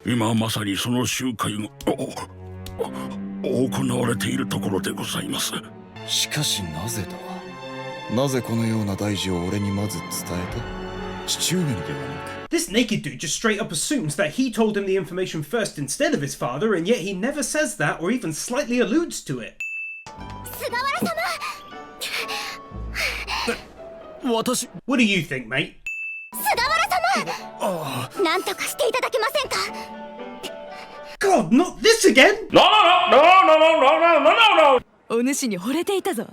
今まさにその集会が行われているところでございます。しかしなぜだ。なぜこのような大事を俺にまず伝えた。父上にではなく。 This naked dude just straight up assumes that he told him the information first instead of his father, and yet he never says that or even slightly alludes to it. What do you think, mate? God, not this again! No! お主に惚れていたぞ。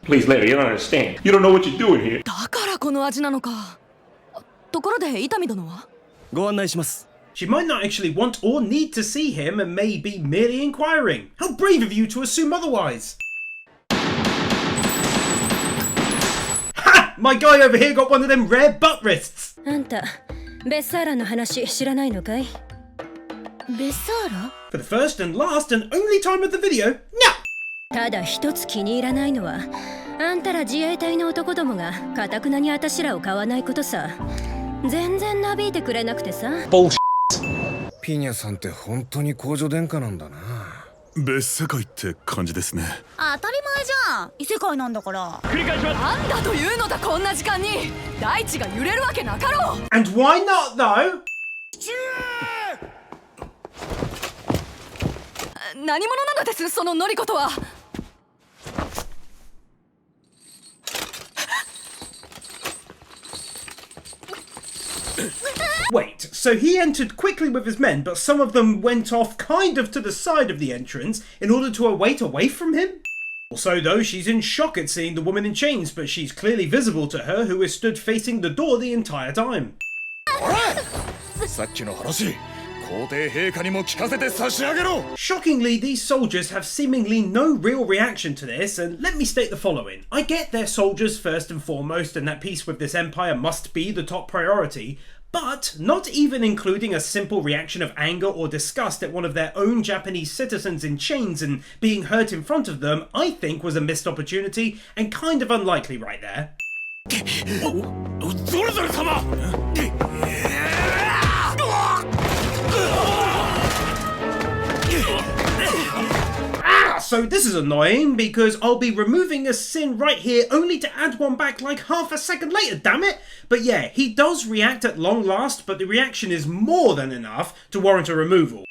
Please, lady, you don't understand. You don't know what you're doing here. だからこの味なのか。ところで伊丹殿は？ご案内します。 She might not actually want or need to see him and may be merely inquiring. How brave of you to assume otherwise! Ha! My guy over here got one of them rare butt wrists! あんた、ベッサーラの話知らないのかい？ベッサーラ？ For the first and last and only time of the video, no! ただ一つ気に入らないのは、あんたら自衛隊の男どもが堅くなにあたしらを買わないことさ。全然なびいてくれなくてさ。ピニャさんって本当に公女殿下なんだな。別世界って感じですね。当たり前じゃん。異世界なんだから。繰り返します。なんだというのだ、こんな時間に。大地が揺れるわけなかろう。 And why not though? 何者なのです、そのノリコとは。Wait, so he entered quickly with his men, but some of them went off kind of to the side of the entrance in order to wait away from him? Also, though, she's in shock at seeing the woman in chains, but she's clearly visible to her, who is stood facing the door the entire time. さっきの話、皇帝陛下にも聞かせて差し上げろ。 Shockingly, these soldiers have seemingly no real reaction to this, and let me state the following. I get they're soldiers first and foremost, and that peace with this empire must be the top priority, but not even including a simple reaction of anger or disgust at one of their own Japanese citizens in chains and being hurt in front of them, I think was a missed opportunity and kind of unlikely right there. So this is annoying because I'll be removing a sin right here only to add one back like half a second later, damn it! But yeah, he does react at long last, but the reaction is more than enough to warrant a removal.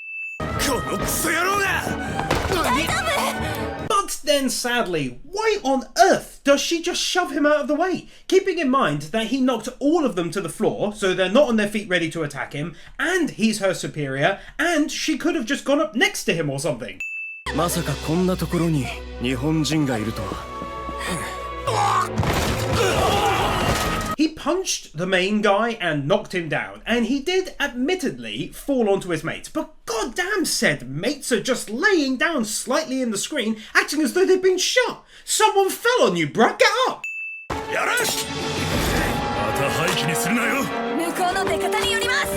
But then sadly, why on earth does she just shove him out of the way? Keeping in mind that he knocked all of them to the floor, so they're not on their feet ready to attack him, and he's her superior, and she could have just gone up next to him or something. まさかこんなところに日本人がいるとは。He punched the main guy and knocked him down, and he did admittedly fall onto his mates, but goddamn said mates are just laying down slightly in the screen, acting as though they've been shot. Someone fell on you, bruh, get up! やらしまた廃棄にするなよ。向こうの出方によります。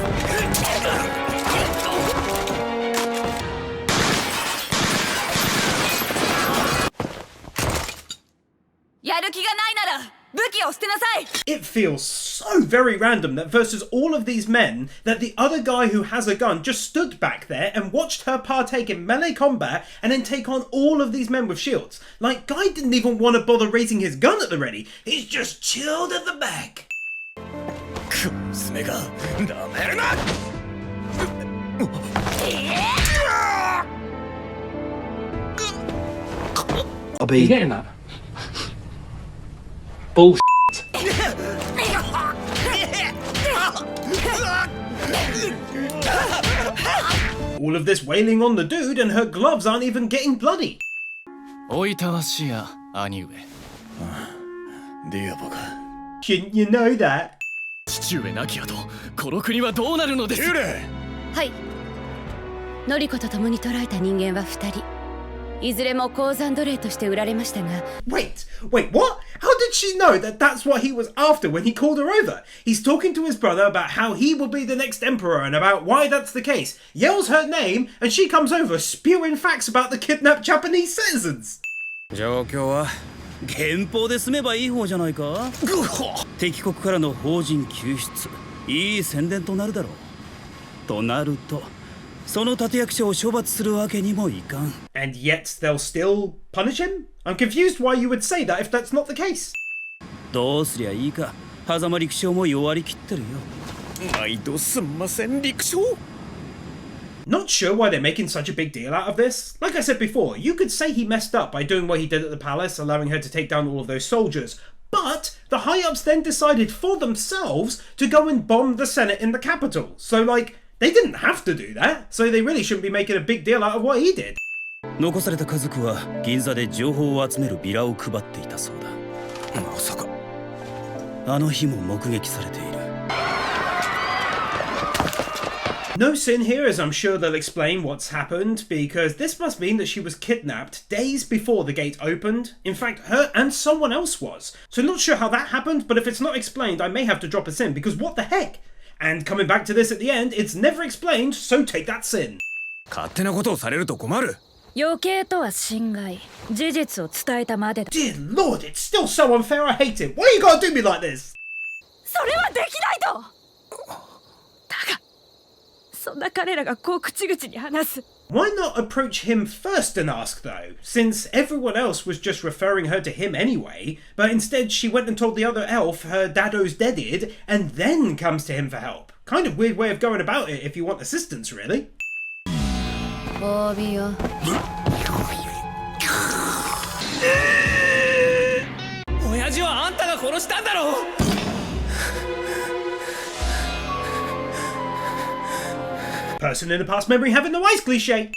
やる気がないなら武器を捨てなさい。 It feels so very random that versus all of these men, that the other guy who has a gun just stood back there and watched her partake in melee combat and then take on all of these men with shields. Like, Guy didn't even want to bother raising his gun at the ready. He's just chilled at the back. 娘がダメるな。I'll be getting that. Bullshit. All of this wailing on the dude and her gloves aren't even getting bloody. おいたわしや兄上。ディアボか。 Shouldn't you know that? 父上亡き後、この国はどうなるのです。はい。ノリコと共に捕らえた人間は2人。いずれも鉱山奴隷として売られましたが。Wait, what? How did she know that that's what he was after when he called her over? He's talking to his brother about how he will be the next emperor and about why that's the case. Yells her name and she comes over spewing facts about the kidnapped Japanese citizens. 状況は憲法で済めばいい方じゃないか。敵国からの邦人救出、いい宣伝となるだろう。となるとその立役者を処罰するわけにもいかん。 And yet they'll still punish him? I'm confused why you would say that if that's not the case. どうすりゃいいか。狭間陸将も弱りきってるよ。毎度すんません陸将。 Not sure why they're making such a big deal out of this. Like I said before, you could say he messed up by doing what he did at the palace, allowing her to take down all of those soldiers. But the high-ups then decided for themselves to go and bomb the Senate in the capital. So, like, they didn't have to do that. So they really shouldn't be making a big deal out of what he did. 残された家族は銀座で情報を集めるビラを配っていたそうだ。まさかあの日も目撃されている。 No sin here, as I'm sure they'll explain what's happened, because this must mean that she was kidnapped days before the gate opened. In fact, her and someone else was. So not sure how that happened, but if it's not explained, I may have to drop a sin, because what the heck? And coming back to this at the end, it's never explained, so take that sin. 勝手なことをされると困る。余計とは侵害。事実を伝えたまでだ。 Dear Lord, it's still so unfair, I hate it. Why you gotta do me like this? それはできないと。だがそんな彼らがこう口々に話す。 Why not approach him first and ask, though, since everyone else was just referring her to him anyway, but instead she went and told the other elf her daddo's deaded, and then comes to him for help. Kind of weird way of going about it if you want assistance, really. 褒美よ。親父はあんたが殺したんだろう。 Person in the past memory having the wise cliche.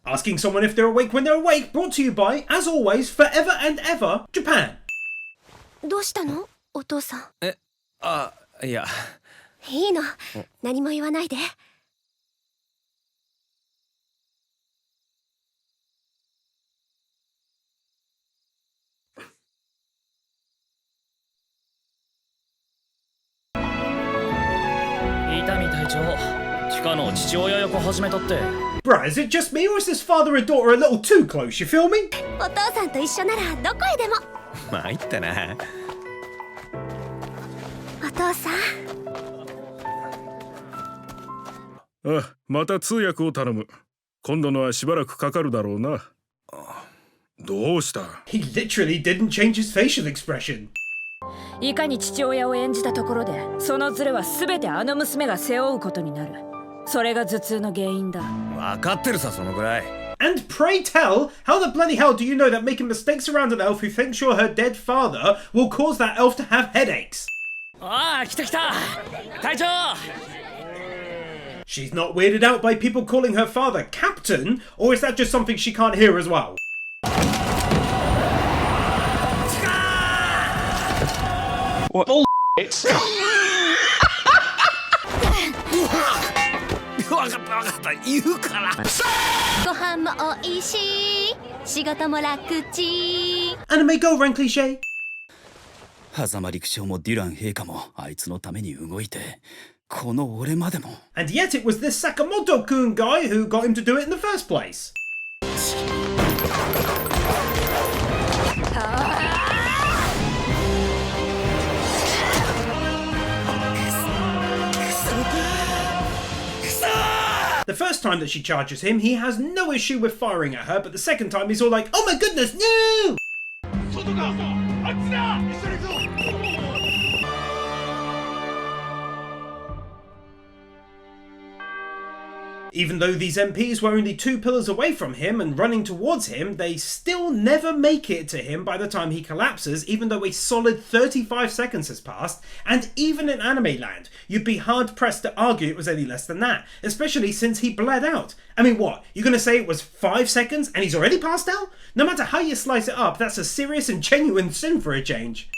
Asking someone if they're awake when they're awake, brought to you by, as always, forever and ever, Japan. どうしたのお父さん。いや。いいの。何も言わないで。伊丹隊長、地下の父親役始めたって。 Bruh, is it just me or is this father and daughter a little too close, you feel me? お父さんと一緒ならどこへでも。参ったな。お父さん。あ、また通訳を頼む。今度のはしばらくかかるだろうな。どうした？ He literally didn't change his facial expression. いかに父親を演じたところで、そのズレは全てあの娘が背負うことになる。それが頭痛の原因だ。分かってるさ、そのぐらい。 And pray tell, how the bloody hell do you know that making mistakes around an elf who thinks you're her dead father will cause that elf to have headaches? ああ、来た来た。隊長。 She's not weirded out by people calling her father Captain, or is that just something she can't hear as well? What bullshit? 分かった言うから。ご飯もおいしい。仕事も楽ちん。 Anime go run cliche. 狭間陸将もデュラン陛下もあいつのために動いて、この俺までも。 And yet it was this Sakamoto-kun guy who got him to do it in the first place. The first time that she charges him, he has no issue with firing at her, but the second time he's all like, oh my goodness, no! Even though these MPs were only 2 pillars away from him and running towards him, they still never make it to him by the time he collapses, even though a solid 35 seconds has passed, and even in anime land, you'd be hard pressed to argue it was any less than that, especially since he bled out. I mean, what, you're gonna say it was 5 seconds and he's already passed out? No matter how you slice it up, that's a serious and genuine sin for a change.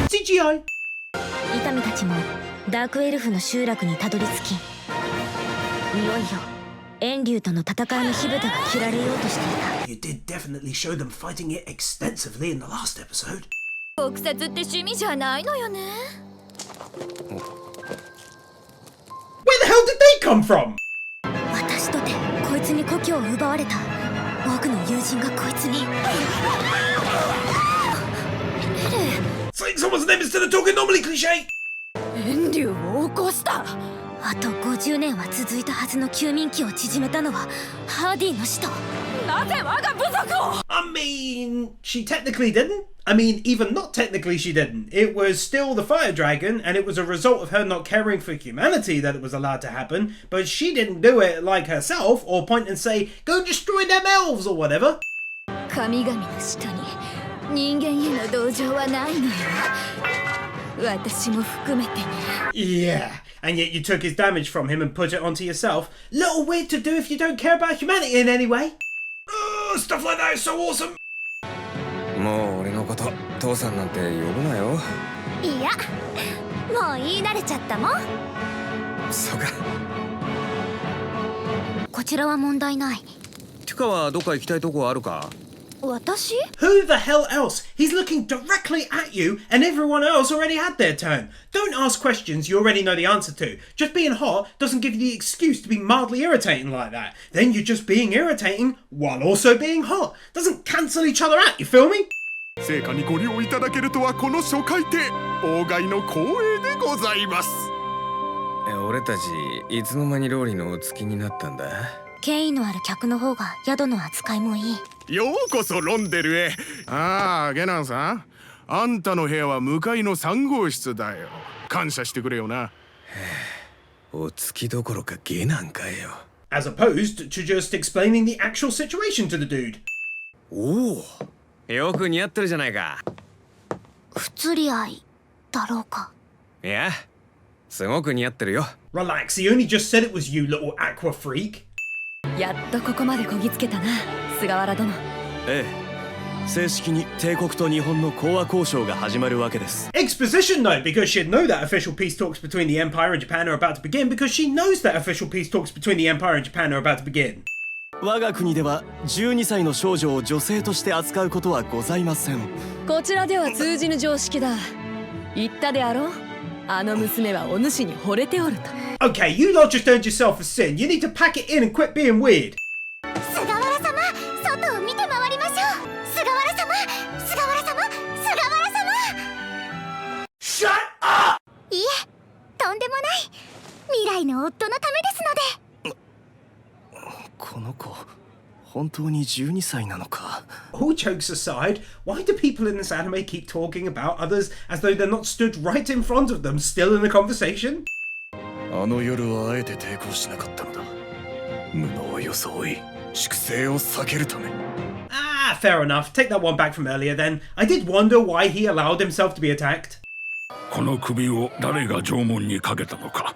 CGI! 伊丹たちもダークエルフの集落にたどり着き、いよいよ炎竜との戦いの火蓋が切られようとしていた。 You did definitely show them fighting it extensively in the last episode. 撲殺って趣味じゃないのよね。 Where the hell did they come from? 私とてこいつに媚びきを奪われた僕の友人がこいつに。Saying someone's name instead of talking normally cliche! 遠慮を起こした。あと50年は続いたはずの休眠期を縮めたのはハーディの死と。なぜ我が部族を。 I mean, she technically didn't. I mean, even not technically she didn't. It was still the fire dragon, and it was a result of her not caring for humanity that it was allowed to happen, but she didn't do it like herself, or point and say, go destroy them elves, or whatever. 神々の使徒に人間への同情はないのよ。私も含めてね。 Yeah, and yet you took his damage from him and put it onto yourself. Little weird to do if you don't care about humanity in any way. Stuff like that is so awesome. もう俺のこと父さんなんて呼ぶなよ。いや、もう言い慣れちゃったもん。そうか。こちらは問題ない。テュカはどっか行きたいとこあるか？私？ Who the hell else? He's looking directly at you, and everyone else already had their turn. Don't ask questions you already know the answer to. Just being hot doesn't give you the excuse to be mildly irritating like that. Then you're just being irritating while also being hot. Doesn't cancel each other out, you feel me? 成果にご利用いただけるとはこの初回で妨害の光栄でございます。俺たちいつの間にローリのお付きになったんだ？権威のある客の方が宿の扱いもいい。ようこそロンデルへ。ああ、ゲナンさん、あんたの部屋は向かいの3号室だよ。感謝してくれよな。お付きどころかゲナンかよ。As opposed to just explaining the actual situation to the dude. おお、よく似合ってるじゃないか。不釣り合いだろうか。いや、すごく似合ってるよ。Relax, he only just said it was you, little aqua freak. やっとここまでこぎつけたな、菅原殿。ええ、正式に帝国と日本の講和交渉が始まるわけです。 Exposition though, because she'd know that official peace talks between the Empire and Japan are about to begin, because she knows that official peace talks between the Empire and Japan are about to begin. 我が国では12歳の少女を女性として扱うことはございません。こちらでは通じぬ常識だ。言ったであろう、あの娘はお主に惚れておると。Okay, you lot just earned yourself a sin. You need to pack it in and quit being weird. 菅原様、外を見て回りましょう。菅原様、菅原様、菅原様。Shut up! いえ、とんでもない。未来の夫のためですので。この子、本当に12歳なのか。 All jokes aside, why do people in this anime keep talking about others as though they're not stood right in front of them, still in the conversation? あの夜はあえて抵抗しなかったのだ。無能を装い、粛清を避けるため。Ah, fair enough. Take that one back from earlier then. I did wonder why he allowed himself to be attacked. この首を誰が縄文にかけたのか、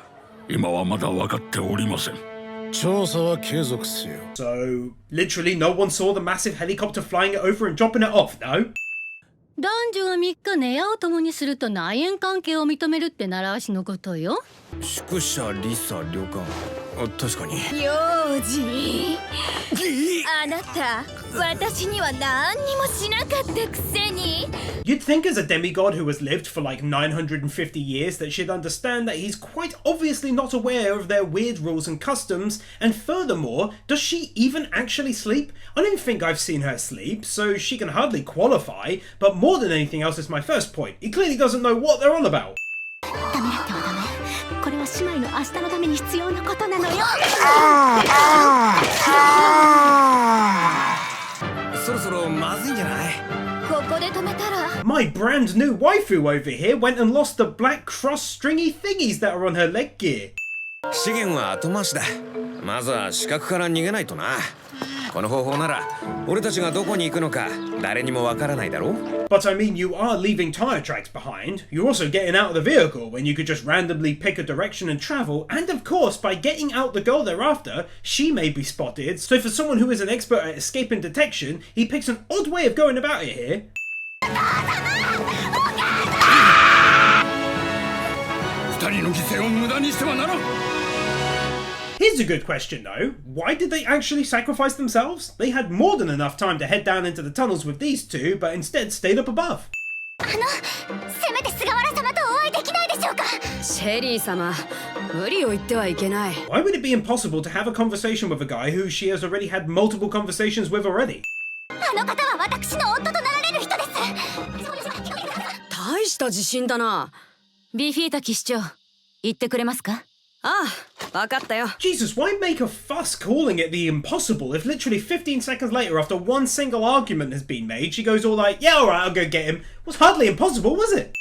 今はまだ分かっておりません。調査は継続せよ。 So, literally no one saw the massive helicopter flying it over and dropping it off, no? 男女が3日寝屋を共にすると内縁関係を認めるって習わしのことよ。宿舎リサ旅館。確かに。幼児。あなた、私には何にもしなかったくせに。 You'd think as a demigod who has lived for like 950 years that she'd understand that he's quite obviously not aware of their weird rules and customs, and furthermore, does she even actually sleep? I don't think I've seen her sleep, so she can hardly qualify, but more than anything else is my first point. He clearly doesn't know what they're on about. ダメだってはダメ。これは姉妹の明日のために必要なことなのよ。そろそろまずいんじゃない？ここで止めたら。My brand new waifu over here went and lost the black cross stringy thingies that are on her leg gear. 資源は後回しだ。まずは死角から逃げないとな。この方法なら俺たちがどこに行くのか誰にもわからないだろう。 But I mean, you are leaving tire tracks behind. You're also getting out of the vehicle when you could just randomly pick a direction and travel. And of course, by getting out the girl they're after, she may be spotted. So for someone who is an expert at escape and detection, he picks an odd way of going about it here. 二人の犠牲を無駄にしてはならん。 Here's a good question though. Why did they actually sacrifice themselves? They had more than enough time to head down into the tunnels with these two, but instead stayed up above. せめて菅原様とお会いできないでしょうか。シェリー様、無理を言ってはいけない。 Why would it be impossible to have a conversation with a guy who she has already had multiple conversations with already? あの方は私の夫となられる人です。大した自信だな。ビフィータ騎士長、言ってくれますか？ああ、わかったよ。 Jesus, why make a fuss calling it the impossible if literally 15 seconds later, after one single argument has been made, she goes all like, yeah, alright, I'll go get him. Was hardly impossible, was it?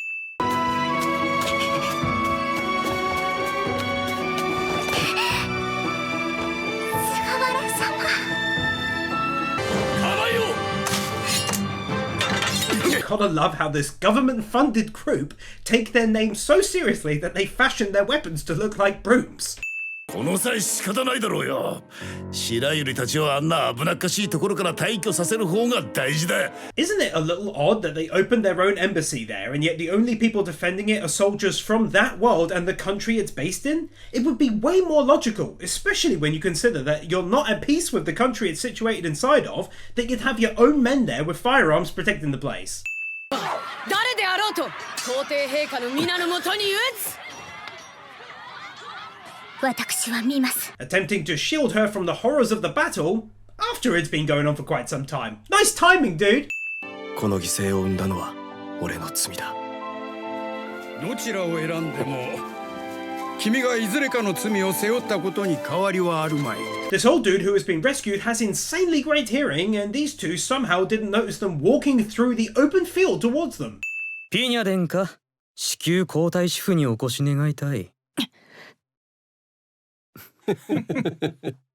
Gotta love how this government-funded group take their name so seriously that they fashion their weapons to look like brooms. この際仕方ないだろうよ。白百合たちをあんな危なっかしいところから退去させる方が大事だ。 Isn't it a little odd that they opened their own embassy there and yet the only people defending it are soldiers from that world and the country it's based in? It would be way more logical, especially when you consider that you're not at peace with the country it's situated inside of, that you'd have your own men there with firearms protecting the place. 誰であろうと皇帝陛下の皆のもとに打つ。私は見ます。 Attempting to shield her from the horrors of the battle after it's been going on for quite some time. Nice timing, dude! この犠牲を生んだのは俺の罪だ。どちらを選んでも君がいずれかの罪を背負ったことに変わりはあるまい。 This old dude who has been rescued has insanely great hearing, and these two somehow didn't notice them walking through the open field towards them. ピニャ殿下、至急皇太子府にお越し願いたい。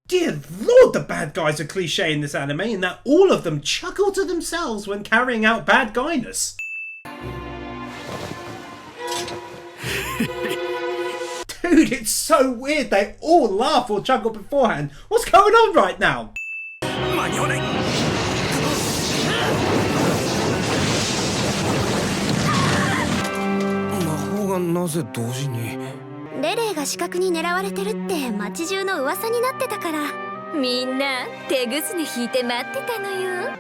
Dear lord, the bad guys are cliche in this anime, in that all of them chuckle to themselves when carrying out bad guyness. Dude, it's so weird. They all laugh or chuckle beforehand. What's going on right now? 間に合わない。魔法がなぜ同時に。レレイが死角に狙われてるって街中の噂になってたから。みんな手ぐすね引いて待ってたのよ。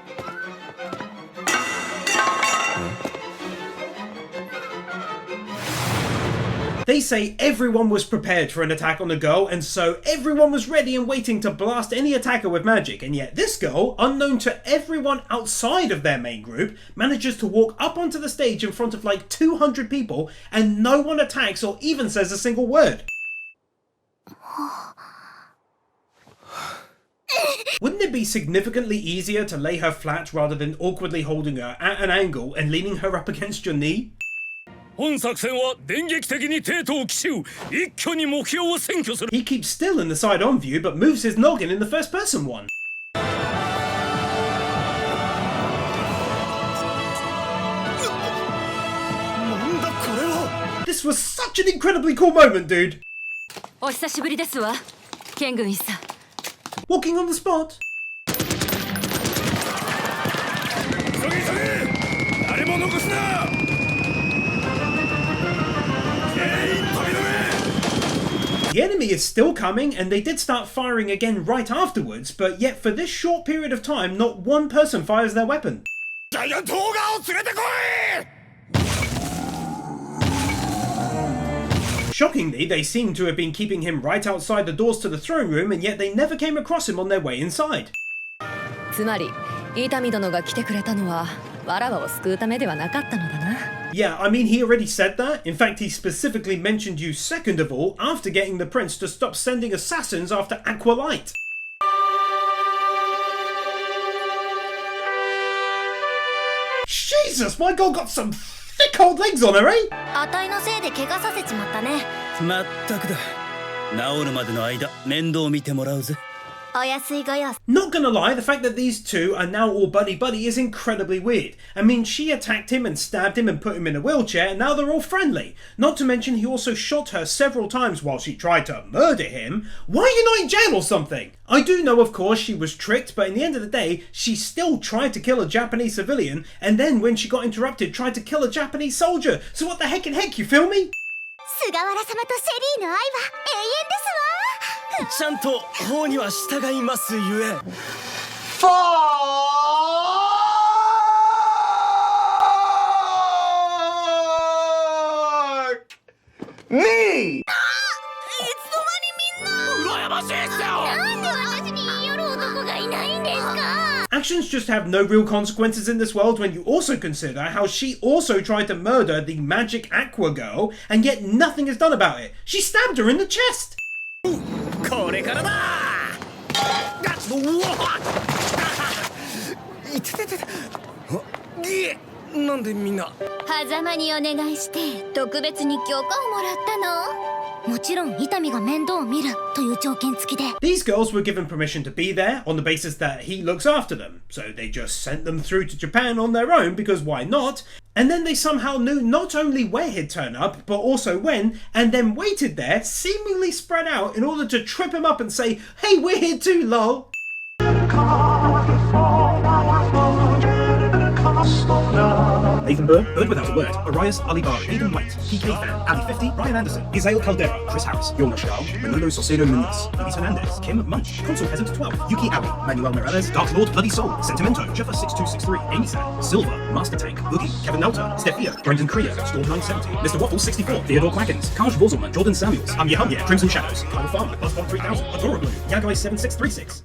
They say everyone was prepared for an attack on the girl, and so everyone was ready and waiting to blast any attacker with magic, and yet this girl, unknown to everyone outside of their main group, manages to walk up onto the stage in front of like 200 people, and no one attacks or even says a single word. Wouldn't it be significantly easier to lay her flat rather than awkwardly holding her at an angle and leaning her up against your knee? 本作戦は電撃的に帝都を奇襲、一挙に目標を占拠する。 He keeps still in the side-on view but moves his noggin in the first-person one. This was such an incredibly cool moment, dude. お久しぶりですわ、ケン軍一さ。 Walking on the spot. 急げ急げ、誰も残すな。 The enemy is still coming, and they did start firing again right afterwards, but yet for this short period of time, not one person fires their weapon. Shockingly, they seem to have been keeping him right outside the doors to the throne room, and yet they never came across him on their way inside. つまり、伊丹殿が来てくれたのは、わらわを救うためではなかったのだな。 Yeah, I mean, he already said that. In fact, he specifically mentioned you second of all after getting the prince to stop sending assassins after Aqualight. Jesus, my girl got some thick old legs on her, eh? あたいのせいで怪我させちまったね。まったくだ。治るまでの間、面倒見てもらうぜ。 お安いご用。 Not gonna lie, the fact that these two are now all buddy-buddy is incredibly weird. I mean, she attacked him and stabbed him and put him in a wheelchair, and now they're all friendly. Not to mention he also shot her several times while she tried to murder him. Why are you not in jail or something? I do know, of course, she was tricked, but in the end of the day, she still tried to kill a Japanese civilian, and then when she got interrupted, tried to kill a Japanese soldier. So what the heck and heck, you feel me? 菅原様とシェリーの愛は永遠ですわ。 ちゃんと法には従いますゆえ。Me! ないんですか? Actions just have no real consequences in this world when you also consider how she also tried to murder the magic aqua girl and yet nothing is done about it. She stabbed her in the chest! これからだいててててなんでみんな狭間にお願いして特別に許可をもらったの？もちろん伊丹が面倒を見るという条件付きで。 These girls were given permission to be there on the basis that he looks after them, so they just sent them through to Japan on their own because why not? And then they somehow knew not only where he'd turn up, but also when, and then waited there, seemingly spread out in order to trip him up and say, hey, we're here too, lol. Nathan Burr, Bird Without a Word, Arias Alibari, Aidan White, PK Fan, Ali 50, Ryan Anderson, Isael Caldera, Chris Harris, Jonas Stahl, Manolo Salcedo Munoz, Luis Hernandez, Kim Munch, Consul Peasant 12, Yuki Aoi, Manuel Morales, Dark Lord Bloody Soul, Sentimento, Jeffa 6263, Amy San, Silva, Master Tank, Boogie, Kevin Nauta, Stefia, Brendan Kriya, Storm 970, Mr. Waffle 64, Theodore Quackens, Kaj Vorzelman, Jordan Samuels, Amya Crimson Shadows, Kyle Farmer, BuzzBomb 3000, Adora Blue, Yagai 7636.